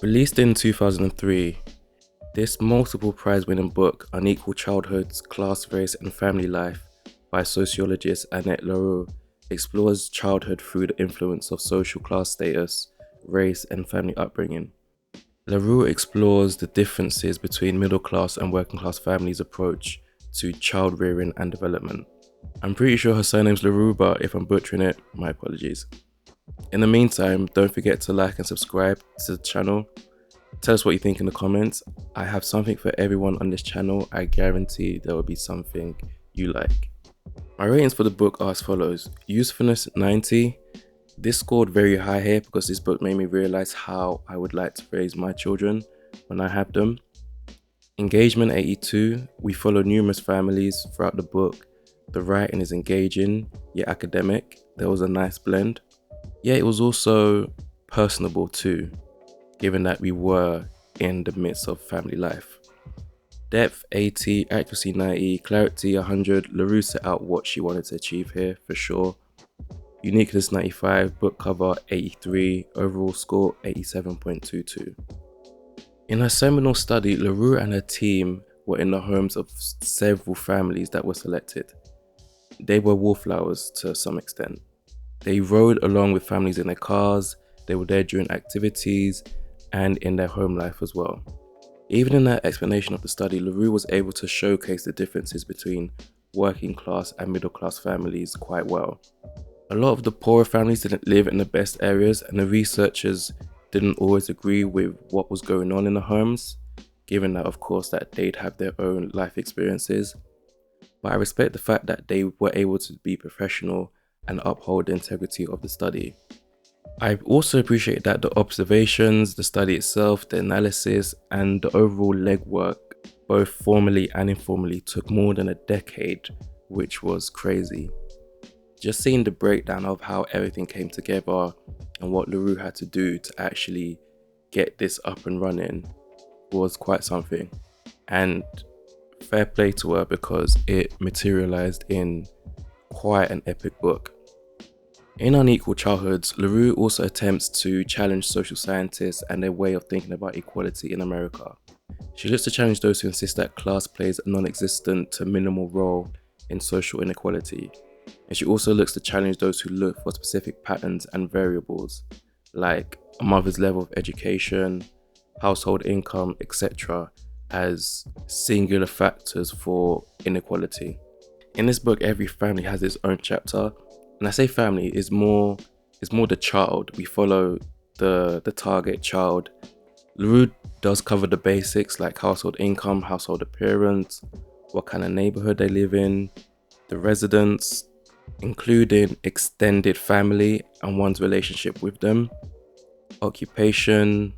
Released in 2003, this multiple prize-winning book, Unequal Childhoods, Class, Race and Family Life by sociologist Annette Leroux, explores childhood through the influence of social class status, race and family upbringing. Leroux explores the differences between middle-class and working-class families' approach to child rearing and development. I'm pretty sure her surname's Leroux, but if I'm butchering it, my apologies. In the meantime, don't forget to like and subscribe to the channel. Tell us what you think in the comments. I have something for everyone on this channel. I guarantee there will be something you like. My ratings for the book are as follows. Usefulness 90. This scored very high here because this book made me realize how I would like to raise my children when I have them. Engagement 82. We follow numerous families throughout the book. The writing is engaging yet academic. There was a nice blend. Yet it was also personable too, given that we were in the midst of family life. Depth 80, accuracy 90, clarity 100. Leroux set out what she wanted to achieve here for sure. Uniqueness 95, book cover 83, overall score 87.22. In her seminal study, Leroux and her team were in the homes of several families that were selected. They were wallflowers to some extent. They rode along with families in their cars, they were there during activities, and in their home life as well. Even in her explanation of the study, Leroux was able to showcase the differences between working class and middle class families quite well. A lot of the poorer families didn't live in the best areas, and the researchers didn't always agree with what was going on in the homes, given that of course that they'd have their own life experiences. But I respect the fact that they were able to be professional and uphold the integrity of the study. I also appreciate that the observations, the study itself, the analysis, and the overall legwork, both formally and informally, took more than a decade, which was crazy. Just seeing the breakdown of how everything came together and what Leroux had to do to actually get this up and running was quite something. And fair play to her because it materialized in quite an epic book. In Unequal Childhoods, Leroux also attempts to challenge social scientists and their way of thinking about equality in America. She looks to challenge those who insist that class plays a non-existent to minimal role in social inequality. And she also looks to challenge those who look for specific patterns and variables, like a mother's level of education, household income, etc., as singular factors for inequality. In this book, every family has its own chapter. And I say family is more the child. We follow the target child. Leroux does cover the basics like household income, household appearance, what kind of neighborhood they live in, the residents, including extended family and one's relationship with them, occupation,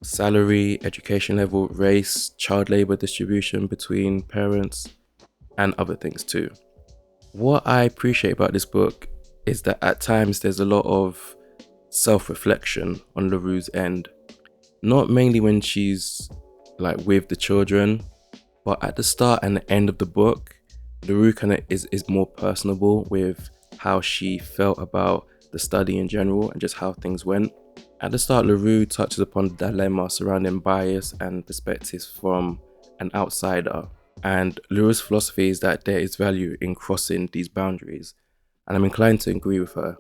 salary, education level, race, child labor distribution between parents, and other things too. What I appreciate about this book is that at times there's a lot of self-reflection on Leroux's end. Not mainly when she's like with the children, but at the start and the end of the book, Leroux kind of is more personable with how she felt about the study in general and just how things went. At the start, Leroux touches upon the dilemma surrounding bias and perspectives from an outsider. And Leroux's philosophy is that there is value in crossing these boundaries. And I'm inclined to agree with her,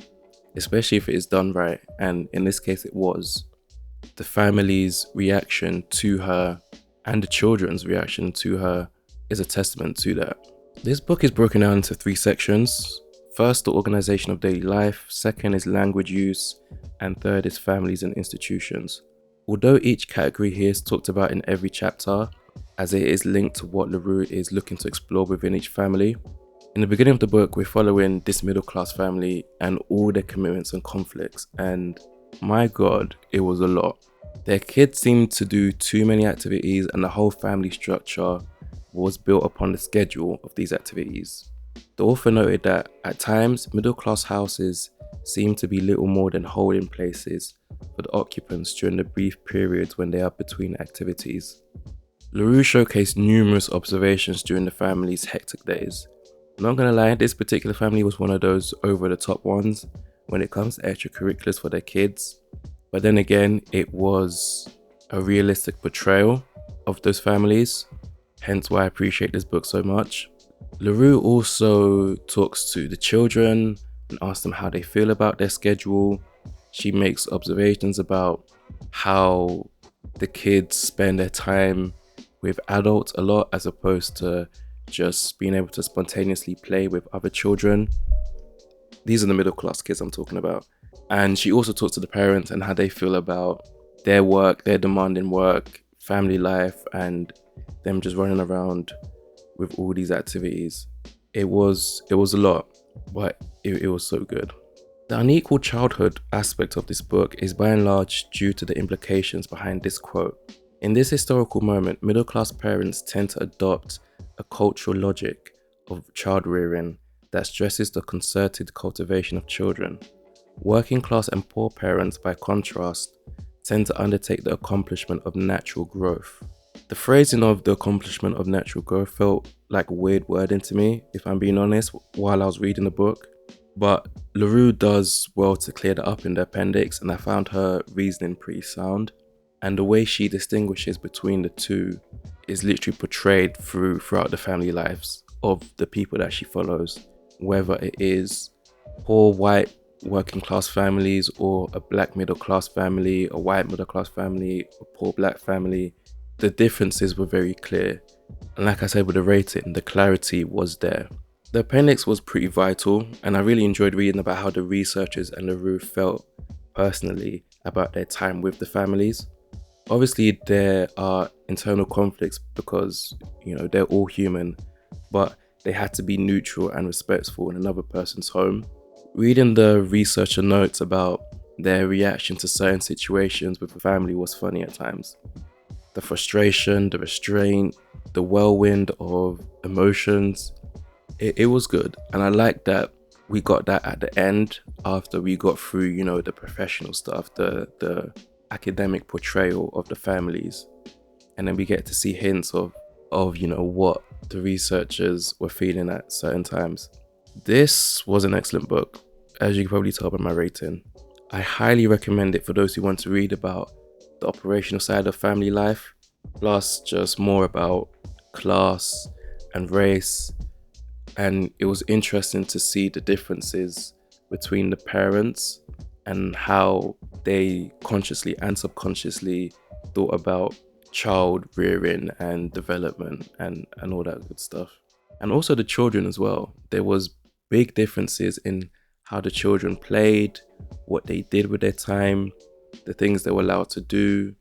especially if it is done right. And in this case, it was. The family's reaction to her and the children's reaction to her is a testament to that. This book is broken down into 3 sections. First, the organization of daily life. Second is language use. And third is families and institutions. Although each category here is talked about in every chapter, as it is linked to what Leroux is looking to explore within each family. In the beginning of the book, we're following this middle class family and all their commitments and conflicts, and my god, it was a lot. Their kids seemed to do too many activities and the whole family structure was built upon the schedule of these activities. The author noted that at times, middle class houses seem to be little more than holding places for the occupants during the brief periods when they are between activities. Leroux showcased numerous observations during the family's hectic days. I'm not gonna lie, this particular family was one of those over the top ones when it comes to extracurriculars for their kids. But then again, it was a realistic portrayal of those families, hence why I appreciate this book so much. LaRue also talks to the children and asks them how they feel about their schedule. She makes observations about how the kids spend their time with adults a lot as opposed to just being able to spontaneously play with other children. These are the middle class kids I'm talking about. And she also talks to the parents and how they feel about their work, their demanding work, family life, and them just running around with all these activities. It was a lot, but it was so good. The unequal childhood aspect of this book is by and large due to the implications behind this quote. In this historical moment, middle class parents tend to adopt a cultural logic of child rearing that stresses the concerted cultivation of children. Working class and poor parents, by contrast, tend to undertake the accomplishment of natural growth. The phrasing of the accomplishment of natural growth felt like weird wording to me, if I'm being honest, while I was reading the book. But LaRue does well to clear that up in the appendix, and I found her reasoning pretty sound. And the way she distinguishes between the two is literally portrayed throughout the family lives of the people that she follows, whether it is poor white working class families or a black middle class family, a white middle class family, a poor black family. The differences were very clear. And like I said with the rating, the clarity was there. The appendix was pretty vital, and I really enjoyed reading about how the researchers and LaRue felt personally about their time with the families. Obviously, there are internal conflicts because, they're all human, but they had to be neutral and respectful in another person's home. Reading the researcher notes about their reaction to certain situations with the family was funny at times. The frustration, the restraint, the whirlwind of emotions, it was good. And I like that we got that at the end after we got through, the professional stuff, the academic portrayal of the families. And then we get to see hints of what the researchers were feeling at certain times. This was an excellent book, as you can probably tell by my rating. I highly recommend it for those who want to read about the operational side of family life, plus just more about class and race. And it was interesting to see the differences between the parents and how they consciously and subconsciously thought about child rearing and development and all that good stuff. And also the children as well. There was big differences in how the children played, what they did with their time, the things they were allowed to do,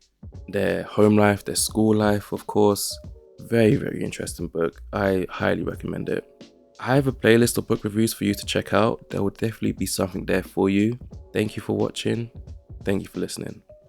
their home life, their school life, of course. Very, very interesting book. I highly recommend it. I have a playlist of book reviews for you to check out. There will definitely be something there for you. Thank you for watching. Thank you for listening.